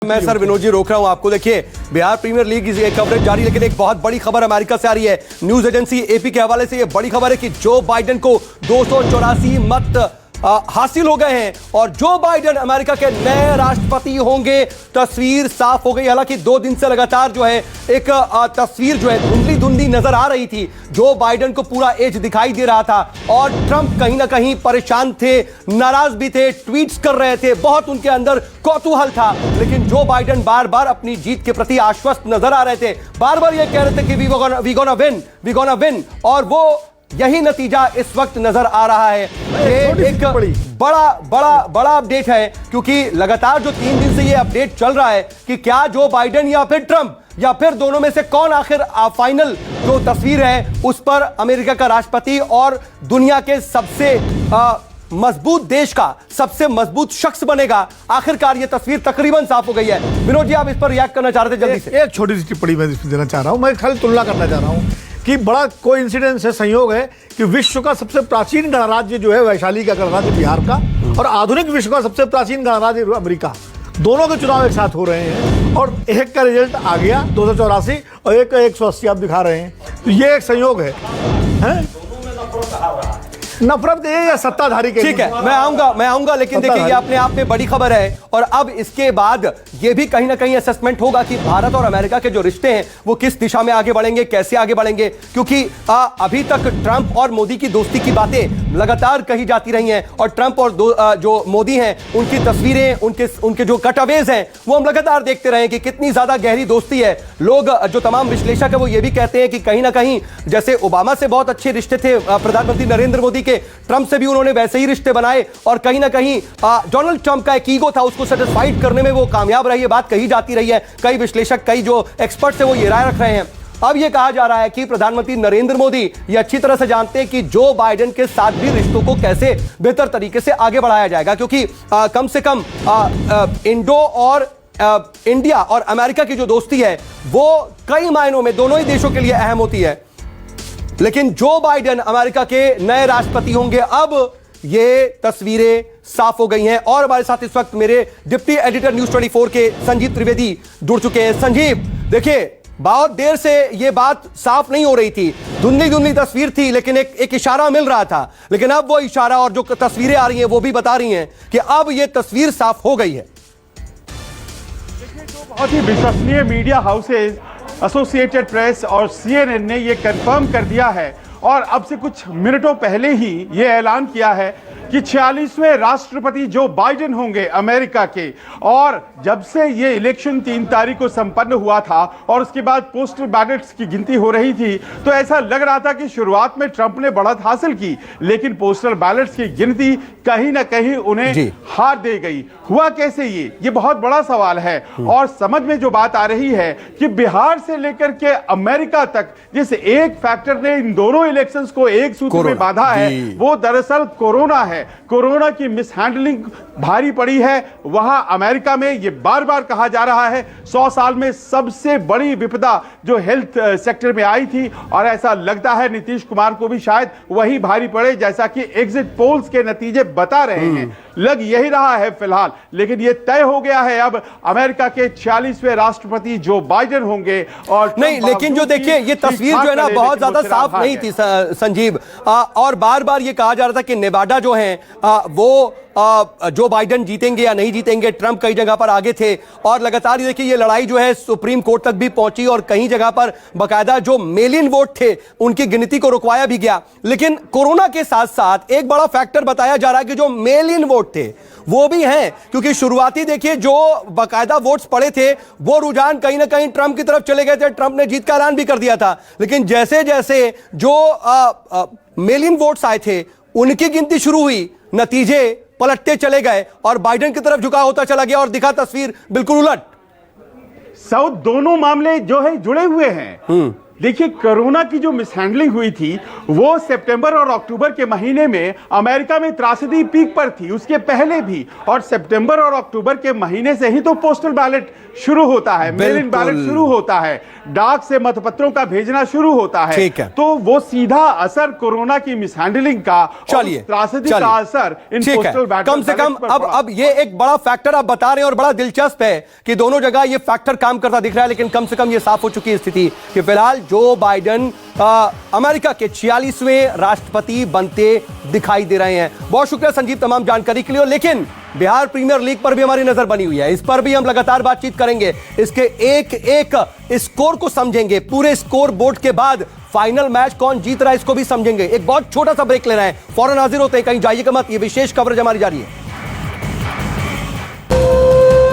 मैं सर विनोद जी रोक रहा हूं आपको। देखिए, बिहार प्रीमियर लीग की कवरेज जारी, लेकिन एक बहुत बड़ी खबर अमेरिका से आ रही है। न्यूज एजेंसी एपी के हवाले से यह बड़ी खबर है कि जो बाइडेन को 284 मत हासिल हो गए हैं और जो बाइडेन अमेरिका के नए राष्ट्रपति होंगे। तस्वीर साफ हो गई। हालांकि 2 दिन से लगातार जो है एक तस्वीर जो है धुंधली धुंधली नजर आ रही थी। जो बाइडेन को पूरा एज दिखाई दे रहा था और ट्रंप कहीं ना कहीं परेशान थे, नाराज भी थे, ट्वीट्स कर रहे थे, बहुत उनके अंदर कौतूहल था। लेकिन जो बाइडेन बार बार अपनी जीत के प्रति आश्वस्त नजर आ रहे थे, बार बार ये कह रहे थे कि वी गोना विन, और वो यही नतीजा इस वक्त नजर आ रहा है। ये एक बड़ा अपडेट है, क्योंकि लगातार जो 3 दिन से ये अपडेट चल रहा है कि क्या जो बाइडेन या फिर ट्रंप या फिर दोनों में से कौन आखिर फाइनल जो तस्वीर है उस पर अमेरिका का राष्ट्रपति और दुनिया के सबसे मजबूत देश का सबसे मजबूत शख्स बनेगा। आखिरकार ये तस्वीर तकरीबन साफ हो गई है। विनोद जी, आप इस पर रिएक्ट करना चाह रहे थे जल्दी से। एक छोटी सी टिप्पणी मैं देना चाह रहा हूं। मैं खाली तुलना करना चाह रहा हूं कि बड़ा कोइंसिडेंस है, संयोग है कि विश्व का सबसे प्राचीन गणराज्य जो है वैशाली का गणराज्य बिहार का, और आधुनिक विश्व का सबसे प्राचीन गणराज्य अमेरिका, दोनों के चुनाव एक साथ हो रहे हैं और एक का रिजल्ट आ गया 284 और एक का 180 आप दिखा रहे हैं। तो ये एक संयोग है? नफरत ये या सत्ताधारी के? ठीक है, मैं आऊंगा, लेकिन देखिए ये अपने आप में बड़ी खबर है और अब इसके बाद ये भी कहीं ना कहीं असेसमेंट होगा कि भारत और अमेरिका के जो रिश्ते हैं वो किस दिशा में आगे बढ़ेंगे, कैसे आगे बढ़ेंगे। क्योंकि अभी तक ट्रंप और मोदी की दोस्ती की बातें लगातार कही जाती रही हैं और ट्रंप और जो मोदी हैं उनकी तस्वीरें, उनके जो कटअवेज हैं वो हम लगातार देखते रहे कि कितनी ज्यादा गहरी दोस्ती है। लोग जो तमाम विश्लेषक है वो ये भी कहते हैं कि कहीं ना कहीं जैसे ओबामा से बहुत अच्छे रिश्ते थे प्रधानमंत्री नरेंद्र मोदी के, ट्रंप से भी उन्होंने वैसे ही रिश्ते बनाए और कहीं ना कहीं डोनाल्ड ट्रंप का एक ईगो था, उसको सेटिस्फाइड करने में वो कामयाब रही है। बात कही जाती रही है, कई विश्लेषक, कई जो एक्सपर्ट्स हैं वो ये राय रख रहे हैं। अब ये कहा जा रहा है कि प्रधानमंत्री नरेंद्र मोदी ये अच्छी तरह से जानते हैं कि जो बाइडेन के साथ भी रिश्तों को कैसे बेहतर तरीके से आगे बढ़ाया जाएगा, क्योंकि कम से कम इंडो और इंडिया और अमेरिका की जो दोस्ती है वो कई मायनों में दोनों ही देशों के लिए अहम होती है। लेकिन जो बाइडेन अमेरिका के नए राष्ट्रपति होंगे, अब ये तस्वीरें साफ हो गई हैं। और हमारे साथ इस वक्त मेरे डिप्टी एडिटर न्यूज 24 के संजीव त्रिवेदी जुड़ चुके हैं। संजीव, देखिए बहुत देर से ये बात साफ नहीं हो रही थी, धुंधली तस्वीर थी, लेकिन एक इशारा मिल रहा था। लेकिन अब वो इशारा और जो तस्वीरें आ रही हैं वो भी बता रही हैं कि अब ये तस्वीर साफ हो गई है। देखिए, जो बहुत ही विश्वसनीय मीडिया हाउसेज एसोसिएटेड प्रेस और CNN ने यह कंफर्म कर दिया है और अब से कुछ मिनटों पहले ही यह ऐलान किया है कि 46वें राष्ट्रपति जो बाइडेन होंगे अमेरिका के। और जब से ये इलेक्शन 3 तारीख को संपन्न हुआ था और उसके बाद पोस्टल बैलेट्स की गिनती हो रही थी, तो ऐसा लग रहा था कि शुरुआत में ट्रंप ने बढ़त हासिल की, लेकिन पोस्टल बैलेट्स की गिनती कहीं ना कहीं उन्हें हार दे गई। हुआ कैसे ये बहुत बड़ा सवाल है। और समझ में जो बात आ रही है कि बिहार से लेकर के अमेरिका तक जिस एक फैक्टर ने इन दोनों इलेक्शंस को एक सूत्र में बांधा है वो दरअसल कोरोना है। कोरोना की मिसहैंडलिंग भारी पड़ी है। वहां अमेरिका में ये बार बार कहा जा रहा है 100 साल में सबसे बड़ी विपदा जो हेल्थ सेक्टर में आई थी, और ऐसा लगता है नीतीश कुमार को भी शायद वही भारी पड़े, जैसा कि एग्जिट पोल्स के नतीजे बता रहे हैं। लग यही रहा है फिलहाल। लेकिन यह तय हो गया है अब अमेरिका के 46वें राष्ट्रपति जो बाइडेन होंगे। और नहीं, लेकिन जो देखिए ये तस्वीर जो है ना बहुत ज्यादा साफ नहीं थी संजीव। और बार बार ये कहा जा रहा था कि नेवाडा जो है वो जो बाइडेन जीतेंगे या नहीं जीतेंगे, ट्रंप कई जगह पर आगे थे। और लगातार देखिए ये लड़ाई जो है सुप्रीम कोर्ट तक भी पहुंची और कई जगह पर बकायदा जो मेल इन वोट थे उनकी गिनती को रुकवाया भी गया। लेकिन कोरोना के साथ साथ एक बड़ा फैक्टर बताया जा रहा है कि जो मेल इन वोट थे वो भी हैं, क्योंकि शुरुआती देखिए जो बकायदा वोट्स पड़े थे वो रुझान कहीं ना कहीं ट्रंप की तरफ चले गए थे। ट्रंप ने जीत का ऐलान भी कर दिया था, लेकिन जैसे जैसे जो मेल इन वोट्स आए थे उनकी गिनती शुरू हुई, नतीजे पलटते चले गए और बाइडेन की तरफ झुकाव होता चला गया और दिखा तस्वीर बिल्कुल उलट। साउथ दोनों मामले जो है जुड़े हुए हैं। देखिए, कोरोना की जो मिसहैंडलिंग हुई थी वो सितंबर और अक्टूबर के महीने में अमेरिका में त्रासदी पीक पर थी, उसके पहले भी। और सितंबर और अक्टूबर के महीने से ही तो पोस्टल बैलेट शुरू होता है, मेल इन बैलेट बिल्कुल। शुरू होता है, डाक से मतपत्रों का भेजना शुरू होता है, ठीक है। तो वो सीधा असर कोरोना की मिसहैंडलिंग का, चलिए त्रासदी का असर इन ठीक है। पोस्टल बैलेट कम से कम अब ये एक बड़ा फैक्टर आप बता रहे हैं और बड़ा दिलचस्प है कि दोनों जगह ये फैक्टर काम करता दिख रहा है, लेकिन कम से कम ये साफ हो चुकी है स्थिति कि फिलहाल जो बाइडेन अमेरिका के 46वें राष्ट्रपति बनते दिखाई दे रहे हैं। बहुत शुक्रिया संजीव तमाम जानकारी के लिए। लेकिन बिहार प्रीमियर लीग पर भी हमारी नजर बनी हुई है, इस पर भी हम लगातार बातचीत करेंगे, इसके एक एक स्कोर को समझेंगे, पूरे स्कोर बोर्ड के बाद फाइनल मैच कौन जीत रहा है इसको भी समझेंगे। एक बहुत छोटा सा ब्रेक ले रहे हैं, फौरन हाजिर होते हैं, कहीं जाइएगा मत, ये विशेष कवरेज हमारी जारी है।